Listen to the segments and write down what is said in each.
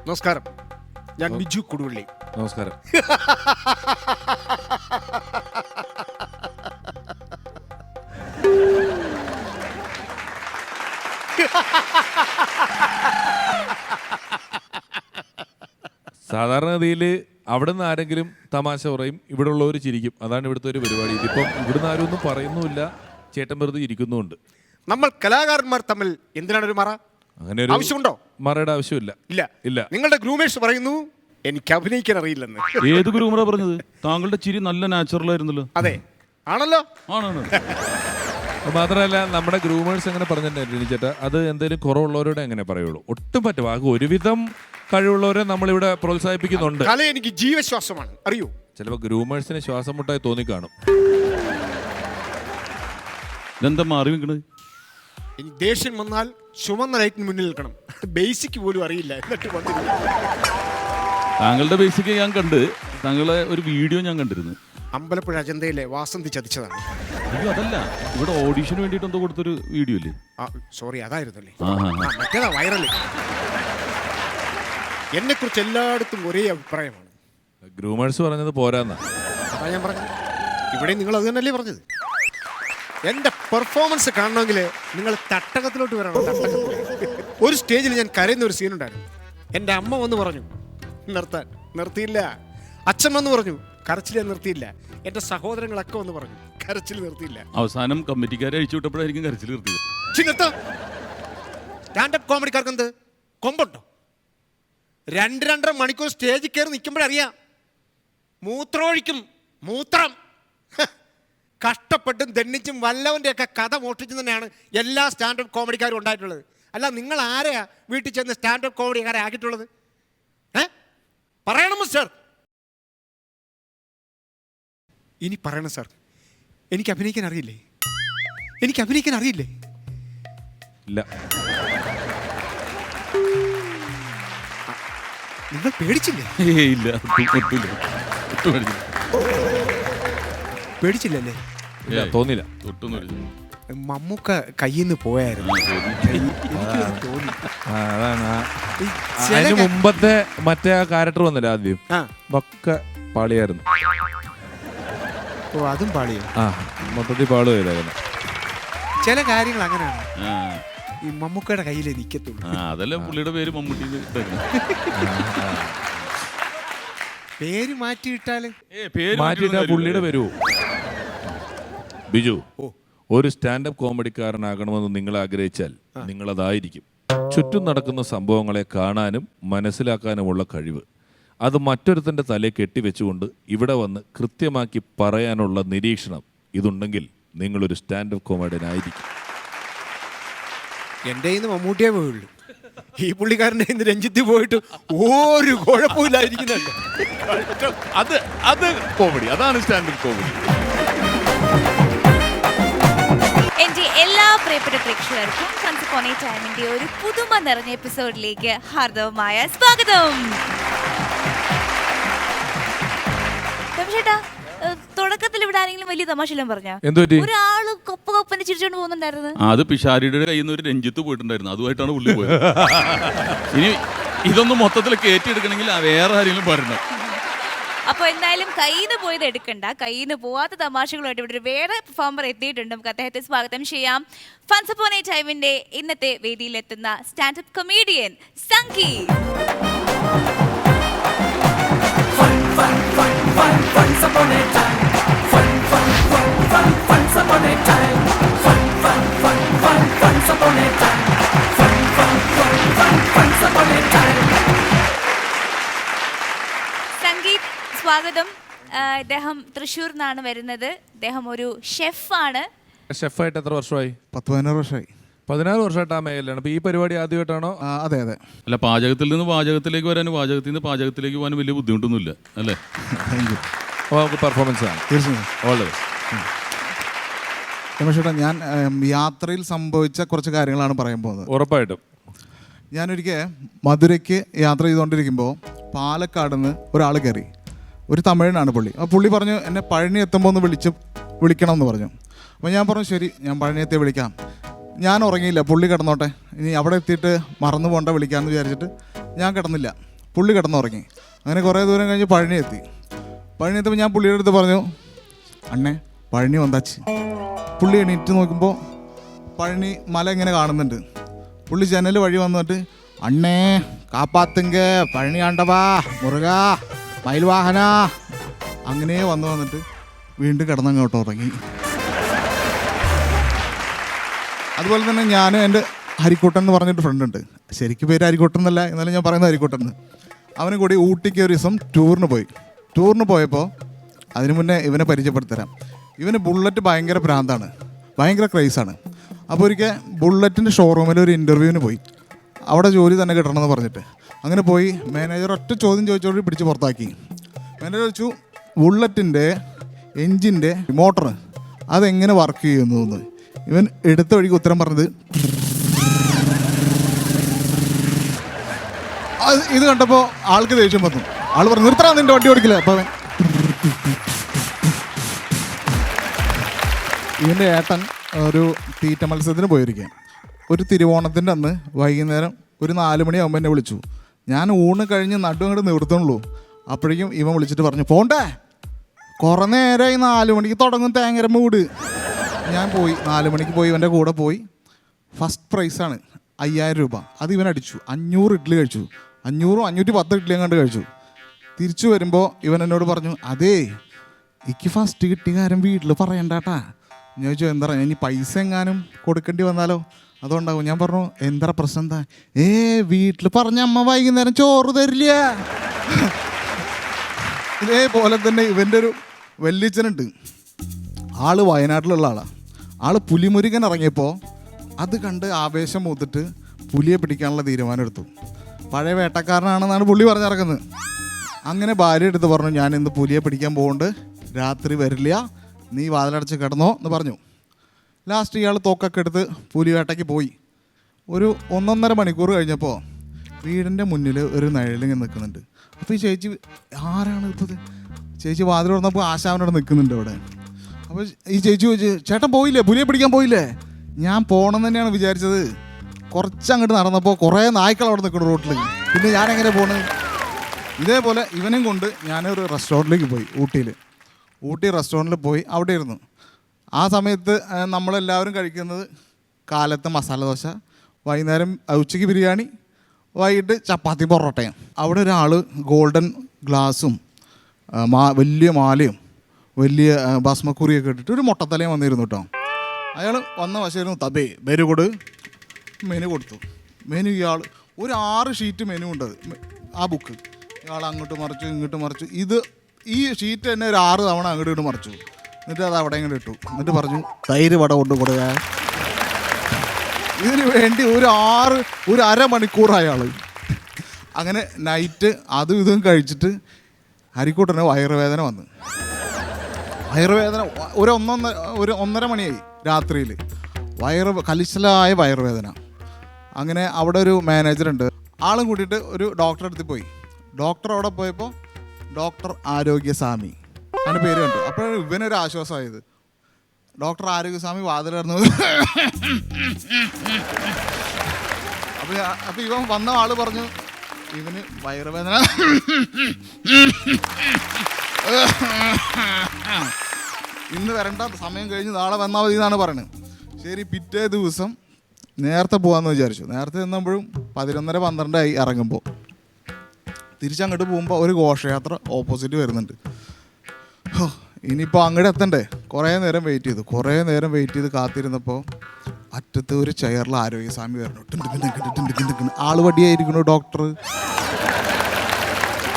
നമസ്കാരം, ഞാൻ ബിജു കൊടുവള്ളി. നമസ്കാരം. സാധാരണഗതിയിൽ അവിടെ നിന്ന് ആരെങ്കിലും തമാശ പറയും, ഇവിടെ ഉള്ളവർ ചിരിക്കും. അതാണ് ഇവിടുത്തെ ഒരു പരിപാടി. ഇതിപ്പം ഇവിടുന്ന് ആരും ഒന്നും പറയുന്നുമില്ല, ചേട്ടൻ വെറുതെ ഇരിക്കുന്നുമുണ്ട്. നമ്മൾ കലാകാരന്മാർ തമ്മിൽ എന്തിനാണ് ഒരു മറ? അങ്ങനെ ഒരു ആവശ്യമുണ്ടോ? മറയുടെ ആവശ്യമില്ല. ഇല്ല ഇല്ല. നിങ്ങളുടെ ഗ്രൂമേഴ്സ് പറയുന്നു എനിക്ക് അഭിനയിക്കാൻ അറിയില്ലെന്ന്. ഏത് ഗ്രൂമറാ പറഞ്ഞത്? താങ്കളുടെ ചിരി നല്ല നാച്ചുറൽ ആയിരുന്നല്ലോ. അതെ, ആണല്ലോ. ആണാണ്. മാത്രമല്ല നമ്മുടെ ഗ്രൂമേഴ്സ് എങ്ങനെ പറഞ്ഞിട്ടുണ്ടായിരുന്നു ചേട്ടാ, അത് എന്തെങ്കിലും കുറവുള്ളവരോടെ എങ്ങനെ പറയുള്ളൂ. ഒട്ടും പറ്റും ഒരുവിധം കഴിവുള്ളവരെ നമ്മളിവിടെ പ്രോത്സാഹിപ്പിക്കുന്നുണ്ട്. കല എനിക്ക് ജീവശ്വാസമാണ്, അറിയൂ. ചിലപ്പോൾ ഗ്രൂമേഴ്സിന് ശ്വാസം മുട്ടായി തോന്നിക്കാണും. ഇതെന്താ മാറി നിൽക്കണത്? ഇനി ദേഷ്യം വന്നാൽ ചുമന്ന ലൈറ്റിന് മുന്നിൽ നിൽക്കണം. ബേസിക് പോലും അറിയില്ല, എന്നിട്ട് വന്നില്ല. താങ്കളുടെ ബേസിക് ഞാൻ കണ്ട്, താങ്കളെ ഒരു വീഡിയോ ഞാൻ കണ്ടിരുന്നു. അമ്പലപ്പുഴ അജന്തയിലെ വാസന്തി ചതിച്ചതാണ്. അയ്യോ അതല്ല, ഇവിടെ ഓഡീഷന് വേണ്ടിയിട്ട് എന്തോ കൊടുത്തൊരു വീഡിയോ ഇല്ലേ? സോറി, അതായിരുന്നല്ലേ. ആഹാ. മറ്റേതാ വൈറല്. എന്നെ കുറിച്ച് എല്ലായിടത്തും ഒരേ അഭിപ്രായമാണ്. ഗ്രൂമേഴ്സ് പറഞ്ഞത് പോരാന്നാ. അതാ ഞാൻ പറഞ്ഞത്. ഇവിടെ നിങ്ങൾ അത് തന്നെയല്ലേ പറഞ്ഞത്. എൻ്റെ പെർഫോമൻസ് കാണണമെങ്കിൽ നിങ്ങൾ തട്ടകത്തിലോട്ട് വരണം. തട്ടകത്തിൽ ഒരു സ്റ്റേജിൽ ഞാൻ കരയുന്ന ഒരു സീനുണ്ടായിരുന്നു. എൻ്റെ അമ്മ വന്ന് പറഞ്ഞു നിർത്താൻ, നിർത്തിയില്ല. അച്ഛൻ വന്ന് പറഞ്ഞു കരച്ചിൽ നിർത്തിയില്ല. എൻ്റെ സഹോദരങ്ങളൊക്കെ വന്ന് പറഞ്ഞു കരച്ചിൽ നിർത്തിയില്ല. അവസാനം കമ്മിറ്റിക്കാരെ അഴിച്ചു വിട്ടപ്പോഴായിരിക്കും കരച്ചിൽ നിർത്തിയത്. സ്റ്റാൻഡപ്പ് കോമഡിക്കാർക്ക് എന്ത് കൊമ്പുണ്ടോ? 2-2.5 മണിക്കൂർ സ്റ്റേജിൽ കയറി നിൽക്കുമ്പോഴറിയാം മൂത്രമൊഴിക്കും. മൂത്രം കഷ്ടപ്പെട്ടും ദണ്ണിച്ചും വല്ലവൻ്റെയൊക്കെ കഥ മോഷ്ടിച്ചും തന്നെയാണ് എല്ലാ സ്റ്റാൻഡപ്പ് കോമഡിക്കാരും ഉണ്ടായിട്ടുള്ളത്. അല്ല, നിങ്ങൾ ആരെയാ വീട്ടിൽ ചെന്ന് സ്റ്റാൻഡപ്പ് കോമഡിക്കാരെ ആക്കിയിട്ടുള്ളത്? പറയണം സർ. ഇനി പറയണം സാർ, എനിക്ക് അഭിനയിക്കാൻ അറിയില്ലേ? എനിക്ക് അഭിനയിക്കാൻ അറിയില്ലേ? ഇല്ല. നിങ്ങൾ പേടിച്ചില്ലേ? ഇല്ല, പേടിച്ചില്ലല്ലേ? ഇല്ല, തോന്നില്ല. മമ്മൂക്ക കയ്യിൽ നിന്ന് പോയായിരുന്നു. തോന്നി. അതാണ് അതിന് മുമ്പത്തെ മറ്റേ ആ ക്യാരക്ടർ വന്നില്ല ആദ്യം, ഒക്കെ പാളിയായിരുന്നു. ഓ, അതും പാളിയോ? മൊത്തത്തിൽ പാളു ചെയ്തേക്കണം. ചില കാര്യങ്ങൾ അങ്ങനെയാണ്. ഈ മമ്മൂക്കയുടെ കയ്യിലേ നിൽക്കത്തുള്ളൂ. അതല്ല പുള്ളിയുടെ പേര് മമ്മൂട്ടി. പേര് മാറ്റിയിട്ടാല് മാറ്റിയിട്ടാ പുള്ളിയുടെ വരുമോ? ബിജു, ഒരു സ്റ്റാൻഡപ്പ് കോമഡിക്കാരനാകണമെന്ന് നിങ്ങൾ ആഗ്രഹിച്ചാൽ നിങ്ങളതായിരിക്കും. ചുറ്റും നടക്കുന്ന സംഭവങ്ങളെ കാണാനും മനസ്സിലാക്കാനുമുള്ള കഴിവ്, അത് മറ്റൊരുത്തൻ്റെ തലയെ കെട്ടിവെച്ചുകൊണ്ട് ഇവിടെ വന്ന് കൃത്യമാക്കി പറയാനുള്ള നിരീക്ഷണം, ഇതുണ്ടെങ്കിൽ നിങ്ങളൊരു സ്റ്റാൻഡപ്പ് കോമഡിയനായിരിക്കും. എൻ്റെ ഇന്ന് മമ്മൂട്ടിയെ പോയുള്ളൂ. ഈ പുള്ളിക്കാരൻ്റെ ഇന്ന് രഞ്ജിത്ത് പോയിട്ട് ഒരു കുഴപ്പമില്ലായിരിക്കുന്നുണ്ട്. അത് കോമഡി, അതാണ് സ്റ്റാൻഡപ്പ് കോമഡി. എന്റെ എല്ലാ പ്രിയപ്പെട്ട പ്രേക്ഷകർക്കും വൺസ് അപ്പോൺ എ ടൈമിന്റെ ഒരു പുതുമ നിറഞ്ഞ എപ്പിസോഡിലേക്ക് ഹാർദവമായ സ്വാഗതം. ചേട്ടാ, തുടക്കത്തിൽ ഇവിടെ ആരെങ്കിലും വലിയ തമാശയെല്ലാം പറഞ്ഞ ഒരാള് കൊപ്പനെ ചിരിച്ചോണ്ട് പോകുന്നുണ്ടായിരുന്നു. അത് പിഷാരിയുടെ കയ്യിൽ നിന്ന് ഒരു രഞ്ജിത്ത് പോയിട്ടുണ്ടായിരുന്നു, അതുമായിട്ടാണ് പുള്ളി പോയത്. ഇനി ഇതൊന്നും മൊത്തത്തിൽ കയറ്റിയെടുക്കണമെങ്കിൽ വേറെ ആരെങ്കിലും പറയണം. അപ്പൊ എന്തായാലും കയ്യിന്ന് പോയത് എടുക്കണ്ട. കയ്യിന്ന് പോവാത്ത തമാശകളുമായിട്ട് ഇവിടെ വേറെ പെർഫോമർ എത്തിയിട്ടുണ്ട്. നമുക്ക് അദ്ദേഹത്തെ സ്വാഗതം ചെയ്യാം. വൺസ് അപ്പോൺ എ ടൈമിന്റെ ഇന്നത്തെ വേദിയിലെത്തുന്ന stand up comedian Sangi. Once upon a time, once upon a time, once upon a time, once upon a time. Sangeeth, സ്വാഗതം. ഇദ്ദേഹം തൃശ്ശൂർ നിന്നാണ് വരുന്നത്. ഇദ്ദേഹം ഒരു ഷെഫാണ്. ഷെഫായിട്ട് എത്ര വർഷമായി? 10-15 വർഷമായി. 16 വർഷമായിട്ട് ആ മേഖലയാണ്. അപ്പോൾ ഈ പരിപാടി ആദ്യമായിട്ടാണോ? അതെ അതെ. അല്ല, പാചകത്തിൽ നിന്ന് പാചകത്തിലേക്ക് വരാനും പാചകത്തിൽ നിന്ന് പാചകത്തിലേക്ക് പോകാനും വലിയ ബുദ്ധിമുട്ടൊന്നുമില്ല അല്ലേ? Thank you. അപ്പോൾ നമുക്ക് പെർഫോമൻസ് ആണ്. തീർച്ചയായും. ഓൾ രമേശ് ചേട്ടാ, ഞാൻ യാത്രയിൽ സംഭവിച്ച കുറച്ച് കാര്യങ്ങളാണ് പറയാൻ പോകുന്നത്. ഉറപ്പായിട്ടും. ഞാനൊരിക്കൽ മധുരയ്ക്ക് യാത്ര ചെയ്തുകൊണ്ടിരിക്കുമ്പോൾ പാലക്കാട് നിന്ന് ഒരാൾ കയറി. ഒരു തമിഴനാണ് പുള്ളി. അപ്പോൾ പുള്ളി പറഞ്ഞു എന്നെ പഴനി എത്തുമ്പോൾ ഒന്ന് വിളിക്കണം എന്ന് പറഞ്ഞു. അപ്പോൾ ഞാൻ പറഞ്ഞു ശരി, ഞാൻ പഴനി എത്തി വിളിക്കാം. ഞാൻ ഉറങ്ങിയില്ല, പുള്ളി കിടന്നോട്ടെ, ഇനി അവിടെ എത്തിയിട്ട് മറന്നു പോകണ്ട വിളിക്കാമെന്ന് വിചാരിച്ചിട്ട് ഞാൻ കിടന്നില്ല. പുള്ളി കിടന്നുറങ്ങി. അങ്ങനെ കുറേ ദൂരം കഴിഞ്ഞ് പഴനി എത്തി. പഴനി എത്തിയപ്പോൾ ഞാൻ പുള്ളിയുടെ അടുത്ത് പറഞ്ഞു, അണ്ണേ പഴനി വന്നാച്ച്. പുള്ളി എണീറ്റ് നോക്കുമ്പോൾ പഴനി മല ഇങ്ങനെ കാണുന്നുണ്ട്. പുള്ളി ജനൽ വഴി വന്നിട്ട്, അണ്ണേ കാപ്പാത്തുങ്ക പഴനി ആണ്ടവാ മുറുക മയിൽവാഹന, അങ്ങനെ വന്നിട്ട് വീണ്ടും കിടന്നങ്ങോട്ട് ഉറങ്ങി. അതുപോലെ തന്നെ ഞാൻ എൻ്റെ ഹരിക്കുട്ടൻ എന്ന് പറഞ്ഞൊരു ഫ്രണ്ട് ഉണ്ട്. ശരിക്കും പേര് ഹരിക്കുട്ടൻ എന്നല്ല, എന്നാലും ഞാൻ പറയുന്നത് ഹരിക്കുട്ടൻ. അവന് കൂടി ഊട്ടിക്ക് ഒരു ദിവസം ടൂറിന് പോയപ്പോൾ അതിനു മുന്നേ ഇവനെ പരിചയപ്പെടുത്തരാം. ഇവന് ബുള്ളറ്റ് ഭയങ്കര ഭ്രാന്താണ്, ഭയങ്കര ക്രൈസാണ്. അപ്പോൾ ഒരിക്കൽ ബുള്ളറ്റിൻ്റെ ഷോറൂമിൽ ഒരു ഇൻ്റർവ്യൂവിന് പോയി. അവിടെ ജോലി തന്നെ കിട്ടണമെന്ന് പറഞ്ഞിട്ട് അങ്ങനെ പോയി. മാനേജർ ഒറ്റ ചോദ്യം ചോദിച്ചോട് പിടിച്ച് പുറത്താക്കി. മാനേജർ ചോദിച്ചു, ബുള്ളറ്റിൻ്റെ എൻജിൻ്റെ മോട്ടർ അതെങ്ങനെ വർക്ക് ചെയ്യുന്നു എന്ന്. ഇവൻ എടുത്ത വഴിക്ക് ഉത്തരം പറഞ്ഞത് ഇത് കണ്ടപ്പോൾ ആൾക്ക് ദേഷ്യം വന്നു. ആൾ പറഞ്ഞു, നിർത്തണം നിൻ്റെ വണ്ടി ഓടിക്കില്ല. അപ്പോൾ ഇവൻ്റെ ഏട്ടൻ ഒരു തീറ്റ മത്സരത്തിന് പോയിരിക്കുകയാണ്. ഒരു തിരുവോണത്തിൻ്റെ അന്ന് വൈകുന്നേരം ഒരു 4 മണിയാകുമ്പോൾ എന്നെ വിളിച്ചു. ഞാൻ ഊണ് കഴിഞ്ഞ് നടും അങ്ങോട്ട് നിർത്തുന്നുള്ളൂ. അപ്പോഴേക്കും ഇവൻ വിളിച്ചിട്ട് പറഞ്ഞു, പോണ്ടേ കുറേ നേരമായി 4 മണിക്ക് തുടങ്ങും തേങ്ങര മൂട്. ഞാൻ പോയി 4 മണിക്ക് പോയി, ഇവൻ്റെ കൂടെ പോയി. ഫസ്റ്റ് പ്രൈസാണ് 5000 രൂപ. അത് ഇവൻ അടിച്ചു. 500 ഇഡ്ഡലി കഴിച്ചു. 500 510 ഇഡ്ഡലി അങ്ങോട്ട് കഴിച്ചു. തിരിച്ചു വരുമ്പോൾ ഇവൻ എന്നോട് പറഞ്ഞു, അതേ എനിക്ക് ഫസ്റ്റ് കിട്ടിയ കാര്യം വീട്ടിൽ പറയണ്ടാട്ടാ. ഞാൻ ചോദിച്ചു, എന്താ പറയുക, ഇനി പൈസ എങ്ങാനും കൊടുക്കേണ്ടി വന്നാലോ അതുകൊണ്ടാകും. ഞാൻ പറഞ്ഞു, എന്താ പ്രശ്നം എന്താ? വീട്ടിൽ പറഞ്ഞ അമ്മ വൈകുന്നേരം ചോറ് തരില്ല. ഇതേപോലെ തന്നെ ഇവൻ്റെ ഒരു വല്യച്ഛനുണ്ട്. ആള് വയനാട്ടിലുള്ള ആളാണ്. ആള് പുലിമുരുകൻ ഇറങ്ങിയപ്പോൾ അത് കണ്ട് ആവേശം മൂത്തിട്ട് പുലിയെ പിടിക്കാനുള്ള തീരുമാനം എടുത്തു. പഴയ വേട്ടക്കാരനാണെന്നാണ് പുള്ളി പറഞ്ഞിറക്കുന്നത്. അങ്ങനെ ഭാര്യ എടുത്ത് പറഞ്ഞു, ഞാൻ ഇന്ന് പുലിയെ പിടിക്കാൻ പോകുന്നുണ്ട്, രാത്രി വരില്ല, നീ വാതിലടച്ച് കിടന്നോ എന്ന് പറഞ്ഞു. ലാസ്റ്റ് ഇയാൾ തോക്കൊക്കെ എടുത്ത് പുലി വേട്ടയ്ക്ക് പോയി. ഒരു 1.5 മണിക്കൂർ കഴിഞ്ഞപ്പോൾ വീടിൻ്റെ മുന്നിൽ ഒരു നിഴലിങ്ങനെ നിൽക്കുന്നുണ്ട്. അപ്പോൾ ഈ ചേച്ചി, ആരാണ് ഇപ്പോൾ? ചേച്ചി വാതിൽ തുറന്നപ്പോൾ ആശാവനോട് നിൽക്കുന്നുണ്ട് അവിടെ. അപ്പോൾ ഈ ചേച്ചി ചോദിച്ചു, ചേട്ടൻ പോയില്ലേ, പുലിയെ പിടിക്കാൻ പോയില്ലേ? ഞാൻ പോകണം തന്നെയാണ് വിചാരിച്ചത്. കുറച്ചങ്ങോട്ട് നടന്നപ്പോൾ കുറേ നായ്ക്കൾ അവിടെ നിൽക്കുന്നു റോട്ടിൽ, പിന്നെ ഞാനെങ്ങനെ പോണത്? ഇതേപോലെ ഇവനെയും കൊണ്ട് ഞാനൊരു റെസ്റ്റോറൻറ്റിലേക്ക് പോയി. ഊട്ടി റെസ്റ്റോറൻറ്റിൽ പോയി അവിടെ ഇരുന്നു. ആ സമയത്ത് നമ്മളെല്ലാവരും കഴിക്കുന്നത് കാലത്ത് മസാല ദോശ, വൈകുന്നേരം ഉച്ചയ്ക്ക് ബിരിയാണി, വൈകിട്ട് ചപ്പാത്തി പൊറോട്ടയും. അവിടെ ഒരാൾ ഗോൾഡൻ ഗ്ലാസും വലിയ മാലയും വലിയ ഭസ്മക്കുറിയൊക്കെ ഇട്ടിട്ട് ഒരു മുട്ടത്തലയും വന്നിരുന്നു കേട്ടോ. അയാൾ വന്ന വശമായിരുന്നു, തബേ മെനു കൊടു. മെനു കൊടുത്തു. മെനു ഇയാൾ ഒരു 6 ഷീറ്റ് മെനു ഉണ്ട് ആ ബുക്ക്. ഇയാൾ അങ്ങോട്ട് മറിച്ചു ഇങ്ങോട്ട് മറിച്ചു. ഈ ഷീറ്റ് തന്നെ ഒരു 6 തവണ അങ്ങോട്ട് ഇങ്ങോട്ട് മറിച്ചു. എന്നിട്ട് അത് അവിടെ ഇങ്ങോട്ട് ഇട്ടു. എന്നിട്ട് പറഞ്ഞു, തൈര് വട കൊണ്ട് കൊടുക്കുക. ഇതിന് വേണ്ടി ഒരു അരമണിക്കൂർ അയാൾ അങ്ങനെ നൈറ്റ് അതും ഇതും കഴിച്ചിട്ട് ഹരിക്കൂട്ടന് വയറുവേദന വന്നു. വയറുവേദന ഒരു 1.5 മണിയായി രാത്രിയിൽ. കലിശലായ വയറുവേദന. അങ്ങനെ അവിടെ ഒരു മാനേജറുണ്ട്. ആളും കൂട്ടിയിട്ട് ഒരു ഡോക്ടറെ അടുത്ത് പോയി. ഡോക്ടർ അവിടെ പോയപ്പോൾ ഡോക്ടർ ആരോഗ്യസ്വാമി അങ്ങനെ പേര് കണ്ടു. അപ്പോഴാണ് ഇവനൊരു ആശ്വാസമായത്. ഡോക്ടർ ആരോഗ്യസ്വാമി വാതിലിറന്നു. അപ്പോൾ ഇവൻ വന്ന ആൾ പറഞ്ഞു, ഇവന് വയറുവേദന, ഇന്ന് വരണ്ട, സമയം കഴിഞ്ഞ് നാളെ വന്നാൽ മതി എന്നാണ് പറയുന്നത്. ശരി, പിറ്റേ ദിവസം നേരത്തെ പോകാമെന്ന് വിചാരിച്ചു. നേരത്തെ നിന്നപ്പോഴും 11:12 ആയി ഇറങ്ങുമ്പോൾ. തിരിച്ചങ്ങോട്ട് പോകുമ്പോൾ ഒരു ഘോഷയാത്ര ഓപ്പോസിറ്റ് വരുന്നുണ്ട്. ഇനിയിപ്പോൾ അങ്ങോട്ട് എത്തണ്ടേ? കുറേ നേരം വെയിറ്റ് ചെയ്ത് കാത്തിരുന്നപ്പോൾ അറ്റത്ത് ഒരു ചെയറിൽ ആരോഗ്യസ്വാമി വരണം. ആള് വടിയായിരിക്കണു ഡോക്ടർ.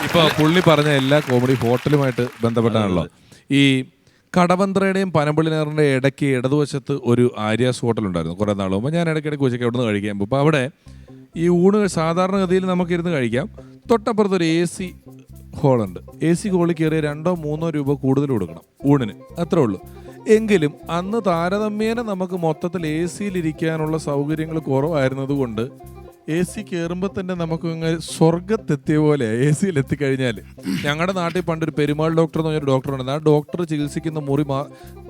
ഇപ്പോൾ പുള്ളി പറഞ്ഞ എല്ലാ കോമഡി ഹോട്ടലുമായിട്ട് ബന്ധപ്പെട്ടാണല്ലോ. ഈ കടവന്ത്രയുടെയും പനമ്പള്ളിനേറിൻ്റെ ഇടയ്ക്ക് ഇടതുവശത്ത് ഒരു ആര്യാസ് ഹോട്ടൽ ഉണ്ടായിരുന്നു കുറേ നാൾ മുമ്പ്. ഞാൻ ഇടയ്ക്കിടയ്ക്ക് ഉച്ചയ്ക്ക് അവിടെ നിന്ന് കഴിക്കാൻ പോകും. അപ്പോൾ അവിടെ ഈ ഊണ് സാധാരണഗതിയിൽ നമുക്കിരുന്ന് കഴിക്കാം. തൊട്ടപ്പുറത്തൊരു AC ഹോളുണ്ട്. AC ഹോളിൽ കയറിയ 2-3 രൂപ കൂടുതൽ കൊടുക്കണം ഊണിന്, അത്രേ ഉള്ളൂ. എങ്കിലും അന്ന് താരതമ്യേന നമുക്ക് മൊത്തത്തിൽ AC-യിലിരിക്കാനുള്ള സൗകര്യങ്ങൾ കുറവായിരുന്നത് കൊണ്ട് AC കയറുമ്പോൾ തന്നെ നമുക്ക് സ്വർഗത്തെത്തിയ പോലെ AC-യിൽ എത്തിക്കഴിഞ്ഞാൽ. ഞങ്ങളുടെ നാട്ടിൽ പണ്ടൊരു പെരുമാൾ ഡോക്ടർ എന്ന് പറഞ്ഞൊരു ഡോക്ടറുണ്ട്. ആ ഡോക്ടർ ചികിത്സിക്കുന്ന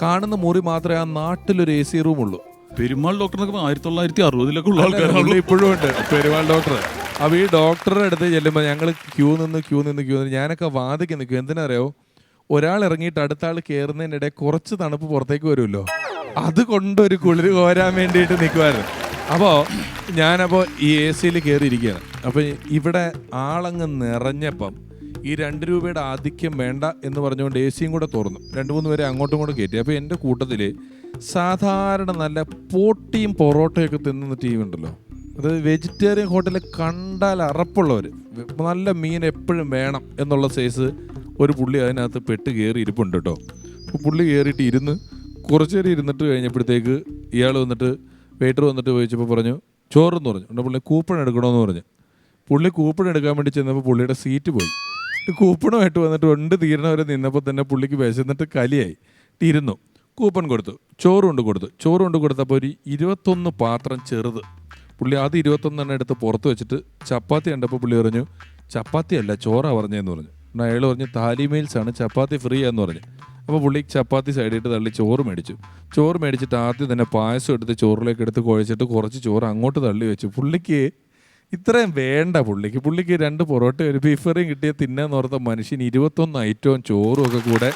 കാണുന്ന മുറി മാത്രമേ ആ നാട്ടിലൊരു AC റൂമുള്ളൂ. പെരുമാൾ ഡോക്ടറിനൊക്കെ 1960-ലൊക്കെ ഉള്ള ആൾക്കാരുള്ള ഇപ്പോഴും ഉണ്ട് പെരുമാൾ ഡോക്ടർ. അപ്പോൾ ഈ ഡോക്ടറുടെ അടുത്ത് ചെല്ലുമ്പോൾ ഞങ്ങൾ ക്യൂ നിന്ന് ഞാനൊക്കെ വാതിക്ക് നിൽക്കും. എന്തിനറിയോ, ഒരാൾ ഇറങ്ങിയിട്ട് അടുത്ത ആൾ കയറുന്നതിനിടെ കുറച്ച് തണുപ്പ് പുറത്തേക്ക് വരുമല്ലോ, അതുകൊണ്ടൊരു കുളിര് കോരാൻ വേണ്ടിയിട്ട് നിൽക്കുമായിരുന്നു. അപ്പോൾ ഞാനപ്പോൾ ഈ AC കയറിയിരിക്കുകയാണ്. അപ്പോൾ ഇവിടെ ആളങ്ങ് നിറഞ്ഞപ്പം ഈ 2 രൂപയുടെ ആധിക്യം വേണ്ട എന്ന് പറഞ്ഞുകൊണ്ട് AC കൂടെ തുറന്നു. 2-3 പേരെ അങ്ങോട്ടും ഇങ്ങോട്ടും കയറ്റി. അപ്പോൾ എൻ്റെ കൂട്ടത്തിൽ സാധാരണ നല്ല പോട്ടിയും പൊറോട്ടയൊക്കെ തിന്നുന്ന ടീമുണ്ടല്ലോ, അത് വെജിറ്റേറിയൻ ഹോട്ടലിൽ കണ്ടാൽ അറപ്പുള്ളവർ, നല്ല മീൻ എപ്പോഴും വേണം എന്നുള്ള സൈസ് ഒരു പുള്ളി അതിനകത്ത് പെട്ട് കയറി ഇരിപ്പുണ്ട് കേട്ടോ. അപ്പോൾ പുള്ളി കയറിയിട്ട് ഇരുന്ന് കുറച്ച് നേരം ഇരുന്നിട്ട് കഴിഞ്ഞപ്പോഴത്തേക്ക് ഇയാൾ വന്നിട്ട് വെയിറ്റർ വന്നിട്ട് ചോദിച്ചപ്പോൾ പറഞ്ഞു ചോറെന്ന് പറഞ്ഞു. എന്നിട്ട് പുള്ളി കൂപ്പൺ എടുക്കണമെന്ന് പറഞ്ഞു. പുള്ളി കൂപ്പൺ എടുക്കാൻ വേണ്ടി ചെന്നപ്പോൾ പുള്ളിയുടെ സീറ്റ് പോയി. കൂപ്പണുമായിട്ട് വന്നിട്ട് തീരണവരെ നിന്നപ്പോൾ തന്നെ പുള്ളിക്ക് വിശന്നിട്ട് കലിയായി. ഇരുന്നു, കൂപ്പൺ കൊടുത്തു, ചോറ് കൊണ്ട് കൊടുത്തപ്പോൾ ഒരു 21 പാത്രം ചെറുത്. പുള്ളി അത് 21 എടുത്ത് പുറത്ത് വെച്ചിട്ട് ചപ്പാത്തി കണ്ടപ്പോൾ പുള്ളി പറഞ്ഞു ചപ്പാത്തി അല്ല ചോറാ പറഞ്ഞതെന്ന് പറഞ്ഞു. അയാൾ പറഞ്ഞു താലി മീൽസ് ആണ്, ചപ്പാത്തി ഫ്രീ എന്ന് പറഞ്ഞു. അപ്പോൾ പുള്ളി ചപ്പാത്തി സൈഡിട്ട് തള്ളി ചോറ് മേടിച്ചിട്ട് ആദ്യം തന്നെ പായസം എടുത്ത് ചോറിലേക്ക് എടുത്ത് കുഴച്ചിട്ട് കുറച്ച് ചോറ് അങ്ങോട്ട് തള്ളി വെച്ചു. പുള്ളിക്ക് ഇത്രയും വേണ്ട. പുള്ളിക്ക് 2 പൊറോട്ട ഒരു ബീഫ് കറിയും കിട്ടിയ തിന്നാന്ന് ഓർത്ത മനുഷ്യൻ 21 ഐറ്റവും ചോറും ഒക്കെ കൂടെ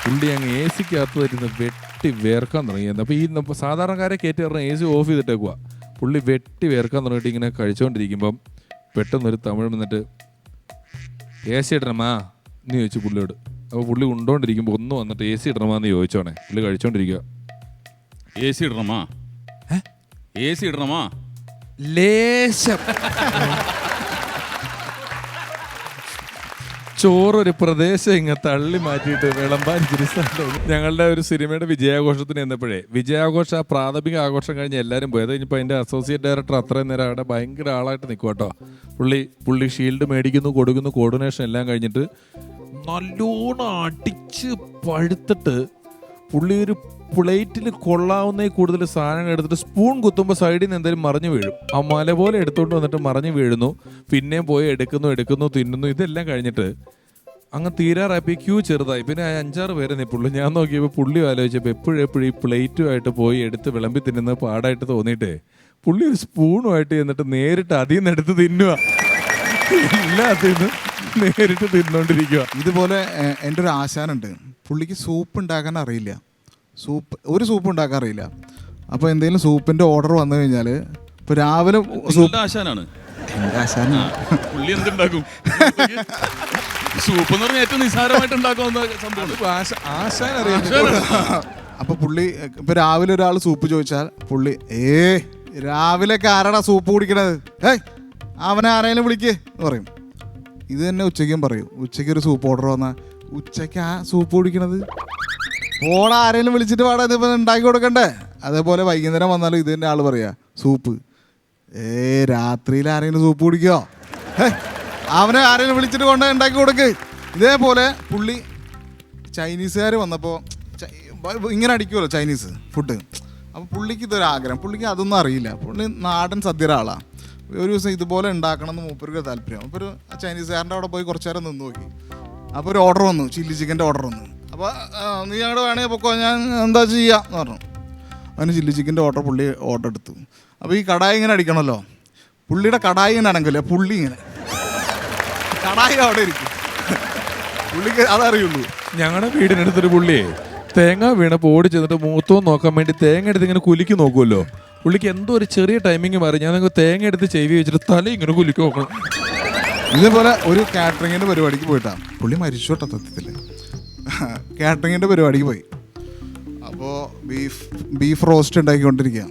പുള്ളി അങ്ങ് AC-ക്കകത്ത് വരുന്ന വെട്ടി വേർക്കാൻ തുടങ്ങിയത്. അപ്പോൾ ഈ സാധാരണക്കാരെ കയറ്റി പറഞ്ഞ AC ഓഫ് ചെയ്തിട്ടേക്കുക. പുള്ളി വെട്ടി വേർക്കാൻ തുടങ്ങിയിട്ട് ഇങ്ങനെ കഴിച്ചുകൊണ്ടിരിക്കുമ്പം പെട്ടെന്നൊരു തമിഴ് വന്നിട്ട് AC ഇടണമാ എന്ന് ചോദിച്ചു പുള്ളിയോട്. അപ്പോൾ പുള്ളി ഉണ്ടോണ്ടിരിക്കുമ്പോൾ ഒന്ന് വന്നിട്ട് AC ഇടണമാന്ന് ചോദിച്ചോണേ. പുള്ളി കഴിച്ചോണ്ടിരിക്കുക. AC ഇടണമാ ലേശം ചോറൊരു പ്രദേശം ഇങ്ങനെ തള്ളി മാറ്റിയിട്ട് വിളമ്പാൻ ഞങ്ങളുടെ ഒരു സിനിമയുടെ വിജയാഘോഷത്തിന് ചെന്നപ്പോഴേ, വിജയാഘോഷ പ്രാഥമിക ആഘോഷം കഴിഞ്ഞ് എല്ലാവരും പോയി. അത് കഴിഞ്ഞപ്പോൾ അതിൻ്റെ അസോസിയേറ്റ് ഡയറക്ടർ അത്രയും നേരം അവിടെ ഭയങ്കര ആളായിട്ട് നിൽക്കും കേട്ടോ. പുള്ളി ഷീൽഡ് മേടിക്കുന്നു, കൊടുക്കുന്നു, കോർഡിനേഷൻ എല്ലാം കഴിഞ്ഞിട്ട് നല്ലോണം അടിച്ച് പഴുത്തിട്ട് പുള്ളി ഒരു പ്ലേറ്റിൽ കൊള്ളാവുന്ന കൂടുതൽ സാധനങ്ങൾ എടുത്തിട്ട് സ്പൂൺ കുത്തുമ്പോൾ സൈഡിൽ നിന്ന് എന്തെങ്കിലും മറിഞ്ഞു വീഴും. ആ മല പോലെ എടുത്തുകൊണ്ട് വന്നിട്ട് മറിഞ്ഞു വീഴുന്നു. പിന്നെയും പോയി എടുക്കുന്നു, തിന്നുന്നു. ഇതെല്ലാം കഴിഞ്ഞിട്ട് അങ്ങ് തീരാറായപ്പോൾ ക്യൂ ചെറുതായി. പിന്നെ 5-6 പേരെ നിൽപ്പുള്ളൂ. ഞാൻ നോക്കിയപ്പോൾ പുള്ളി ആലോചിച്ചപ്പോൾ എപ്പോഴും ഈ പ്ലേറ്റുമായിട്ട് പോയി എടുത്ത് വിളമ്പി തിന്നുന്നത് പാടായിട്ട് തോന്നിയിട്ടേ പുള്ളി ഒരു സ്പൂണുമായിട്ട് ചെന്നിട്ട് നേരിട്ട് അതിൽ നിന്ന് എടുത്ത് തിന്നുക. എല്ലാത്തിനും നേരിട്ട് തിന്നോണ്ടിരിക്കുക. ഇതുപോലെ എൻ്റെ ഒരു ആശാനുണ്ട്. പുള്ളിക്ക് സൂപ്പ് ഉണ്ടാക്കാൻ അറിയില്ല. ഒരു സൂപ്പ് ഉണ്ടാക്കാൻ അറിയില്ല. അപ്പോൾ എന്തെങ്കിലും സൂപ്പിൻ്റെ ഓർഡർ വന്നു കഴിഞ്ഞാൽ ഇപ്പോൾ രാവിലെ സൂപ്പ് ആശാനാണ്. എൻ്റെ ആശാനാണ്. പുള്ളി എന്തുണ്ടാക്കും? സൂപ്പ് എന്ന് പറഞ്ഞാൽ ഏറ്റവും നിസ്സാരമായിട്ട് ഉണ്ടാക്കാവുന്ന സംഭവമാണ്. ആശാൻ അറിയാം. അപ്പോൾ പുള്ളി ഇപ്പോൾ രാവിലെ ഒരാൾ സൂപ്പ് ചോദിച്ചാൽ പുള്ളി രാവിലെയൊക്കെ ആരാടാ സൂപ്പ് കുടിക്കണത്, അവനെ ആരെങ്കിലും വിളിക്കേ എന്ന് പറയും. ഇത് തന്നെ ഉച്ചയ്ക്കും പറയും. ഉച്ചയ്ക്ക് ഒരു സൂപ്പ് ഓർഡർ വന്നാൽ ഉച്ചയ്ക്ക് ആ സൂപ്പ് കുടിക്കണത് ഓടാ ആരെങ്കിലും വിളിച്ചിട്ട് പാടാ ഇതിപ്പോൾ ഉണ്ടാക്കി കൊടുക്കണ്ടേ. അതേപോലെ വൈകുന്നേരം വന്നാലും ഇത് തന്നെ ആൾ പറയാ സൂപ്പ്. രാത്രിയിൽ ആരെങ്കിലും സൂപ്പ് കുടിക്കോ, അവനെ ആരെങ്കിലും വിളിച്ചിട്ട് കൊണ്ട് ഉണ്ടാക്കി കൊടുക്ക്. ഇതേപോലെ പുള്ളി ചൈനീസുകാർ വന്നപ്പോൾ ഇങ്ങനെ അടിക്കുമല്ലോ ചൈനീസ് ഫുഡ്. അപ്പോൾ പുള്ളിക്ക് ഇതൊരാഗ്രഹം. പുള്ളിക്ക് അതൊന്നും അറിയില്ല. പുള്ളി നാടൻ സദ്യയുടെ ആളാണ്. ഒരു ദിവസം ഇതുപോലെ ഉണ്ടാക്കണം എന്ന് മൂപ്പർക്ക് താല്പര്യം. അപ്പോൾ ഒരു ചൈനീസുകാരൻ്റെ അവിടെ പോയി കുറച്ച് നേരം നിന്ന് നോക്കി. അപ്പോൾ ഒരു ഓർഡർ വന്നു, ചില്ലി ചിക്കൻ്റെ ഓർഡർ വന്നു. അപ്പോൾ നീ ഞങ്ങളുടെ വേണമെങ്കിൽ പൊക്കോ, ഞാൻ എന്താ ചെയ്യുക എന്ന് പറഞ്ഞു. അതിന് ചില്ലി ചിക്കൻ്റെ പുള്ളി ഓർഡർ എടുത്തു. അപ്പോൾ ഈ കടായി ഇങ്ങനെ അടിക്കണമല്ലോ. പുള്ളിയുടെ കടായി ഇങ്ങനെ അടങ്ങില്ല, പുള്ളി ഇങ്ങനെ കടായി അവിടെ ഇരിക്കും. പുള്ളിക്ക് അതറിയുള്ളൂ. ഞങ്ങളുടെ വീടിനടുത്തൊരു പുള്ളിയെ തേങ്ങ വീണപ്പോൾ ഓടി ചെന്നിട്ട് മൂത്തവും നോക്കാൻ വേണ്ടി തേങ്ങ എടുത്ത് ഇങ്ങനെ കുലുക്കി നോക്കുമല്ലോ. പുള്ളിക്ക് എന്തോ ഒരു ചെറിയ ടൈമിങ് മാറി. ഞാൻ തേങ്ങ എടുത്ത് ചെവി വെച്ചിട്ട് തല ഇങ്ങനെ കുലുക്കി നോക്കണം. ഇതേപോലെ ഒരു കാറ്ററിങ്ങിൻ്റെ പരിപാടിക്ക് പോയിട്ടാണ് പുള്ളി മരിച്ചു കേട്ടോ. സത്യത്തിൽ കാറ്ററിങ്ങിൻ്റെ പരിപാടിക്ക് പോയി. അപ്പോൾ ബീഫ് റോസ്റ്റ് ഉണ്ടാക്കിക്കൊണ്ടിരിക്കുക.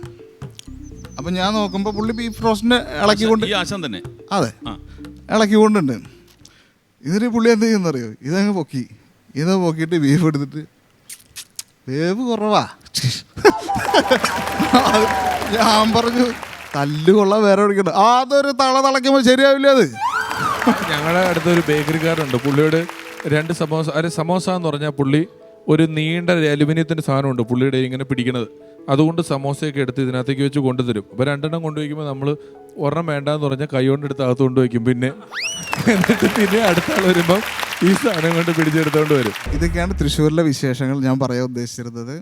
അപ്പം ഞാൻ നോക്കുമ്പോൾ പുള്ളി ബീഫ് റോസ്റ്റിൻ്റെ ഇളക്കിക്കൊണ്ട് തന്നെ അതെ ഇളക്കിക്കൊണ്ടുണ്ട്. ഇതിന് പുള്ളി എന്ത് ചെയ്യുന്നറിയോ, ഇതങ്ങ് ഇത് പൊക്കിയിട്ട് ബീഫ് എടുത്തിട്ട് വേവ് കുറവാ. ഞാൻ പറഞ്ഞു തല്ലുകൊള്ള വേറെ വിളിക്കണ്ട, അതൊരു തിളയ്ക്കുമ്പോൾ ശരിയാവില്ല. അത് ഞങ്ങളുടെ അടുത്തൊരു ബേക്കറിക്കാരുണ്ട്. പുള്ളിയോട് 2 സമോസ സമോസ എന്ന് പറഞ്ഞാൽ പുള്ളി ഒരു നീണ്ട അലുമിനിയത്തിൻ്റെ സാധനമുണ്ട് പുള്ളിയുടെ ഇങ്ങനെ പിടിക്കണത്. അതുകൊണ്ട് സമോസയൊക്കെ എടുത്ത് ഇതിനകത്തേക്ക് വെച്ച് കൊണ്ടുതരും. അപ്പോൾ 2 എണ്ണം കൊണ്ടുവയ്ക്കുമ്പോൾ നമ്മൾ ഒരെണ്ണം വേണ്ടാന്ന് പറഞ്ഞാൽ കൈ കൊണ്ട് എടുത്ത് അകത്ത് കൊണ്ടുവയ്ക്കും. എന്നിട്ട് പിന്നെ അടുത്ത ആൾ വരുമ്പം ഈ സാധനം കൊണ്ട് പിടിച്ചെടുത്തോണ്ട് വരും. ഇതൊക്കെയാണ് തൃശ്ശൂരിലെ വിശേഷങ്ങൾ ഞാൻ പറയാൻ ഉദ്ദേശിച്ചിരുന്നത്.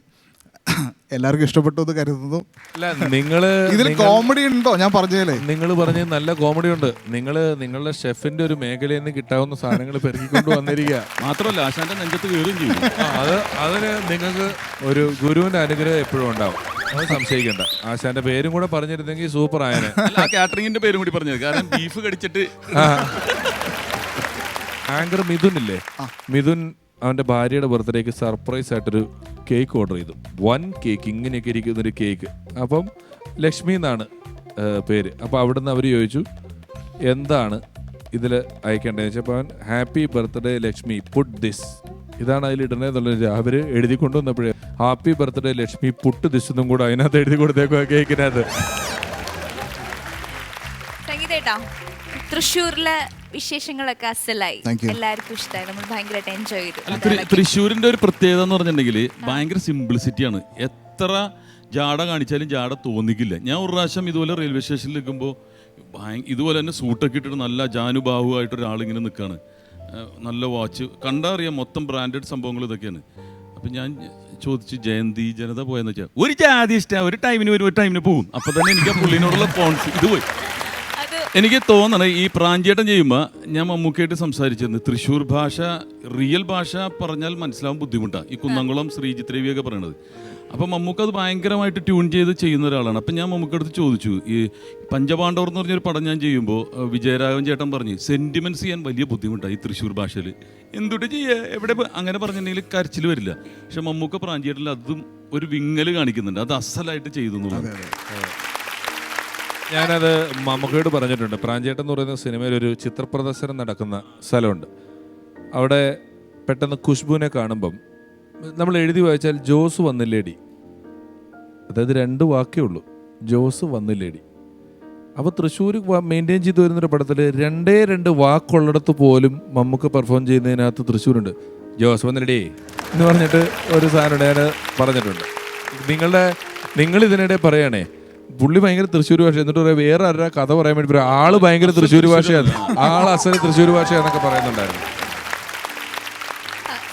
എല്ലാവർക്കും ഇഷ്ടപ്പെട്ടു എന്ന് കരുതുന്നു. അല്ല നിങ്ങള് ഇതിൽ കോമഡി ഉണ്ടോ ഞാൻ പറഞ്ഞതിലേ? നിങ്ങൾ പറഞ്ഞ നല്ല കോമഡി ഉണ്ട്. നിങ്ങളുടെ ഷെഫിന്റെ ഒരു മേഖലയിൽ നിന്ന് കിട്ടാവുന്ന സാധനങ്ങൾ പെരുക്കിക്കൊണ്ട് വന്നിരിക്കുക. മാത്രമല്ല ആശാന്റെ നെഞ്ചത്ത് കയറുകയും ചെയ്യും. അതിന് നിങ്ങൾക്ക് ഒരു ഗുരുവിന്റെ അനുഗ്രഹം എപ്പോഴും ഉണ്ടാവും, അത് സംശയിക്കണ്ട. ആശാന്റെ പേരും കൂടെ പറഞ്ഞിരുന്നെങ്കിൽ സൂപ്പർ ആയനെ. കാറ്ററിംഗിന്റെ പേരും കൂടി പറഞ്ഞത്, കാരണം ബീഫ് കടിച്ചിട്ട്. ആങ്കർ മിഥുൻ ഇല്ലേ, മിഥുൻ അവന്റെ ഭാര്യയുടെ ബർത്ത്ഡേക്ക് സർപ്രൈസ് ആയിട്ടൊരു കേക്ക് ഓർഡർ ചെയ്തു. 1 കേക്ക്, ഇങ്ങനെയൊക്കെ ഇരിക്കുന്നൊരു കേക്ക്. അപ്പം ലക്ഷ്മി എന്നാണ് പേര്. അപ്പോൾ അവിടുന്ന് അവർ ചോദിച്ചു എന്താണ് ഇതിൽ അയക്കേണ്ടതെന്ന് വെച്ചപ്പോൾ അവൻ happy birthday Lakshmi put this, ഇതാണ് അതിൽ ഇടണേന്നുള്ളത്. അവർ എഴുതി കൊണ്ടുവന്നപ്പോഴേ happy birthday Lakshmi put this എന്നും കൂടെ അതിനകത്ത് എഴുതി കൊടുത്തേക്കോ കേക്കിനകത്ത്. സംഗീതേട്ടാ, തൃശ്ശൂരിലെ വിശേഷങ്ങളൊക്കെ അസലായി, എല്ലാവർക്കും ഇഷ്ടമായി, നമ്മൾ ഭയങ്കരമായിട്ട് എൻജോയ് ചെയ്തു. തൃശ്ശൂരിന്റെ ഒരു പ്രത്യേകത എന്ന് പറഞ്ഞിട്ടുണ്ടെങ്കിൽ ഭയങ്കര സിംപ്ലിസിറ്റിയാണ്. എത്ര ജാട കാണിച്ചാലും ജാട തോന്നിക്കില്ല. ഞാൻ ഒരു പ്രാവശ്യം ഇതുപോലെ റെയിൽവേ സ്റ്റേഷനിൽ നിൽക്കുമ്പോൾ ഇതുപോലെ തന്നെ സൂട്ടൊക്കെ ഇട്ടിട്ട് നല്ല ജാനുബാഹുവായിട്ട് ഒരാളിങ്ങനെ നിൽക്കുകയാണ്. നല്ല വാച്ച് കണ്ടാ അറിയാം, മൊത്തം ബ്രാൻഡഡ് സംഭവങ്ങൾ ഇതൊക്കെയാണ്. അപ്പം ഞാൻ ചോദിച്ചു ജയന്തി ജനത പോയെന്ന് വെച്ചാൽ ഒരു ജാതി ഇഷ്ടമാണ്, ഒരു ടൈമിന് വരും, ഒരു ടൈമിന് പോകും. അപ്പം തന്നെ എനിക്ക് ആ പുള്ളിനോടുള്ള കോൺസ് ഇത് പോയി. എനിക്ക് തോന്നണേ ഈ പ്രാഞ്ചേട്ടൻ ചെയ്യുമ്പോൾ ഞാൻ മമ്മൂക്കയായിട്ട് സംസാരിച്ചിരുന്നു. തൃശ്ശൂർ ഭാഷ റിയൽ ഭാഷ പറഞ്ഞാൽ മനസ്സിലാവാൻ ബുദ്ധിമുട്ടാണ്, ഈ കുന്നംകുളം ശ്രീജിത്ത് രവിയൊക്കെ പറയണത്. അപ്പം മമ്മൂക്ക അത് ഭയങ്കരമായിട്ട് ട്യൂൺ ചെയ്ത് ചെയ്യുന്ന ഒരാളാണ്. അപ്പം ഞാൻ മമ്മൂക്കടുത്ത് ചോദിച്ചു, ഈ പഞ്ചപാണ്ഡവർ എന്ന് പറഞ്ഞൊരു പടം ഞാൻ ചെയ്യുമ്പോൾ വിജയരാഘവൻ ചേട്ടൻ പറഞ്ഞ് സെൻറ്റിമെൻറ്റ്സ് ചെയ്യാൻ വലിയ ബുദ്ധിമുട്ടാണ് ഈ തൃശ്ശൂർ ഭാഷയിൽ, എന്തുട്ട് ചെയ്യുക എവിടെ അങ്ങനെ പറഞ്ഞിട്ടുണ്ടെങ്കിൽ കരച്ചിൽ വരില്ല. പക്ഷെ മമ്മൂക്ക പ്രാഞ്ചേട്ടനിൽ അതും ഒരു വിങ്ങൽ കാണിക്കുന്നുണ്ട്, അത് അസലായിട്ട് ചെയ്തു എന്നുള്ളത്. ഞാനത് മമ്മൂക്കയോട് പറഞ്ഞിട്ടുണ്ട്. പ്രാഞ്ചേട്ടൻ എന്ന് പറയുന്ന സിനിമയിൽ ഒരു ചിത്രപ്രദർശനം നടക്കുന്ന സ്ഥലമുണ്ട്. അവിടെ പെട്ടെന്ന് ഖുശ്ബുവിനെ കാണുമ്പം നമ്മൾ എഴുതി വായിച്ചാൽ ജോസ് വന്നില്ലേടി, അതായത് 2 വാക്കേ ഉള്ളൂ, ജോസ് വന്നില്ലേടി. അപ്പോൾ തൃശ്ശൂർ മെയിൻറ്റെയിൻ ചെയ്തു വരുന്നൊരു പടത്തിൽ 2 വാക്കുള്ളിടത്ത് പോലും മമ്മൂക്ക പെർഫോം ചെയ്യുന്നതിനകത്ത് തൃശ്ശൂരുണ്ട്. ജോസ് വന്നില്ലേടി എന്ന് പറഞ്ഞിട്ട് ഒരു സാധനം ഞാൻ പറഞ്ഞിട്ടുണ്ട്. നിങ്ങൾ ഇതിനിടെ പറയണേ പുള്ളി ഭയങ്കര തൃശ്ശൂർ ഭാഷ, എന്നിട്ട് പറയാം വേറെ ആരുടെ കഥ പറയാൻ വേണ്ടി പറയാം ആള് ഭയങ്കര തൃശ്ശൂർ ഭാഷയാണ്, ആൾ അസല് തൃശ്ശൂർ ഭാഷയാന്നൊക്കെ പറയുന്നുണ്ടായിരുന്നു.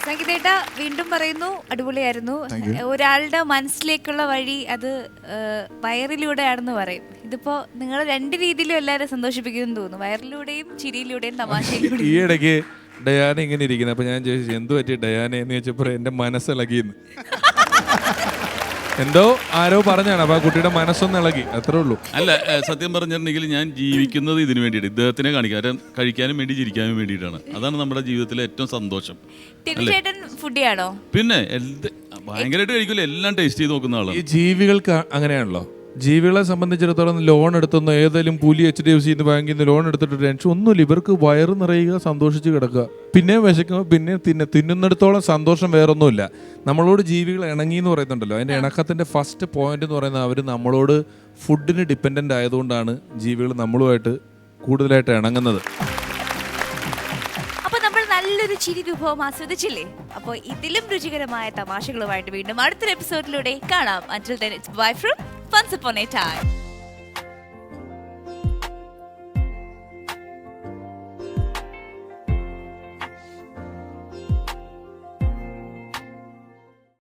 സംഗീതേട്ട വീണ്ടും പറയുന്നു, അടിപൊളിയായിരുന്നു. ഒരാളുടെ മനസ്സിലേക്കുള്ള വഴി അത് വയറിലൂടെയാണെന്ന് പറയും. ഇതിപ്പോ നിങ്ങൾ 2 രീതിയിലും എല്ലാവരും സന്തോഷിപ്പിക്കുമെന്ന് തോന്നുന്നു, വയറിലൂടെയും ചിരിയിലൂടെയും തമാശയിലൂടെയും. ഈ ഇടയ്ക്ക് ഡയാന ഇങ്ങനെ ഇരിക്കുന്നത്, അപ്പൊ ഞാൻ ചോദിച്ചു എന്ത് പറ്റി ഡയാന എന്ന് ചോദിച്ചപ്പോ എന്റെ മനസ്സിളകിയെന്ന്. എന്തോ ആരോ പറഞ്ഞാണ്, അപ്പൊ ആ കുട്ടിയുടെ മനസ്സൊന്ന് ഇളകി, അത്രേ ഉള്ളൂ. അല്ല സത്യം പറഞ്ഞിട്ടുണ്ടെങ്കിൽ ഞാൻ ജീവിക്കുന്നത് ഇതിനു വേണ്ടിയിട്ട്, ഇദ്ദേഹത്തിനെ കാണിക്കാൻ, കഴിക്കാനും വേണ്ടി ചിരിക്കാനും വേണ്ടിയിട്ടാണ്. അതാണ് നമ്മുടെ ജീവിതത്തിലെ ഏറ്റവും സന്തോഷം. ഫുഡിയാണോ? പിന്നെ ഭയങ്കരമായിട്ട് കഴിക്കില്ല, എല്ലാം ടേസ്റ്റ് ചെയ്ത് നോക്കുന്ന ആളാണ്. ഈ ജീവികൾക്ക് അങ്ങനെയാണല്ലോ. ജീവികളെ സംബന്ധിച്ചിടത്തോളം ലോൺ എടുത്തൊന്ന് ഏതെങ്കിലും പുലി HDFC ബാങ്കിൽ നിന്ന് ലോൺ എടുത്തിട്ട് ടെൻഷൻ ഒന്നുമില്ല. ഇവർക്ക് വയറ് നിറയുക, സന്തോഷിച്ച് കിടക്കുക, പിന്നെ വിശക്കുമ്പോൾ പിന്നെ തിന്നുന്നിടത്തോളം സന്തോഷം വേറൊന്നുമില്ല. നമ്മളോട് ജീവികൾ ഇണങ്ങി എന്ന് പറയുന്നുണ്ടല്ലോ, അതിൻ്റെ ഇണക്കത്തിൻ്റെ ഫസ്റ്റ് പോയിന്റ് എന്ന് പറയുന്നത് അവർ നമ്മളോട് ഫുഡിന് ഡിപ്പെൻഡൻ്റ് ആയതുകൊണ്ടാണ് ജീവികൾ നമ്മളുമായിട്ട് കൂടുതലായിട്ട് ഇണങ്ങുന്നത്. നല്ലൊരു ചിരി രൂപവും ആസ്വദിച്ചില്ലേ? അപ്പോൾ ഇതിലും രുചികരമായ തമാശകളുമായിട്ട് വീണ്ടും അടുത്തൊരു എപ്പിസോഡിലൂടെ കാണാം. Until then, it's bye from Once Upon a Time.